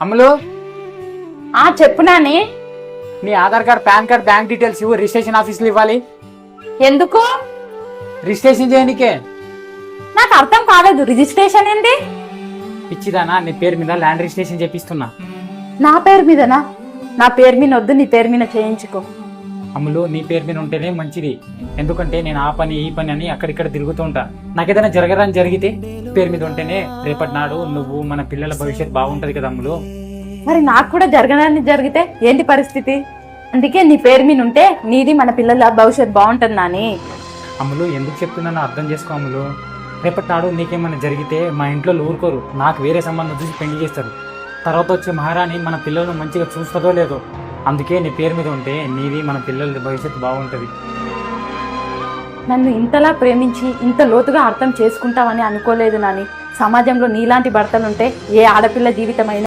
అమ్ములు, చెప్పు నాని. నీ Aadhaar card, pan card, bank details ఇవ్వు. రిజిస్ట్రేషన్ ఆఫీస్లో ఇవ్వాలి. ఎందుకు? రిజిస్ట్రేషన్ చేయనికే. నాకు అర్థం కాలేదు. రిజిస్ట్రేషన్ ఏంటి? పిచ్చిదానా, నీ పేరు మీద ల్యాండ్ రిజిస్ట్రేషన్ చేపిస్తున్నా. నా పేరు మీదనా? నా పేరు మీద వద్దు, నీ పేరు మీద చేయించుకో. అమ్ములు, నీ పేరు మీద ఉంటేనే మంచిది. ఎందుకంటే నేను ఆ పని ఈ పని అని అక్కడిక్కడ తిరుగుతూ ఉంటా. నాకేదైనా జరగడానికి జరిగితే పేరు మీద ఉంటేనే రేపటి నాడు నువ్వు మన పిల్లల భవిష్యత్తు బాగుంటది కదా అమ్ములు. మరి నాకు కూడా జరగడానికి జరిగితే ఏంటి పరిస్థితి? అందుకే నీ పేరు మీద ఉంటే నీది మన పిల్లల భవిష్యత్తు బాగుంటుంది నాని. అమ్ములు, ఎందుకు చెప్తున్నానో అర్థం చేసుకో అమ్ములు. రేపటి నాడు నీకేమైనా జరిగితే మా ఇంట్లో ఊరుకోరు. నాకు వేరే సంబంధం చూసి పెళ్లి చేస్తారు. తర్వాత వచ్చే మహారాణి మన పిల్లలను మంచిగా చూస్తుందో లేదో. అందుకే నీ పేరు మీద ఉంటే నీది మన పిల్లల భవిష్యత్తు బాగుంటుంది. నన్ను ఇంతలా ప్రేమించి ఇంత లోతుగా అర్థం చేసుకుంటావని అనుకోలేదు నాని. సమాజంలో నీలాంటి భర్తలుంటే ఏ ఆడపిల్ల జీవితమైనా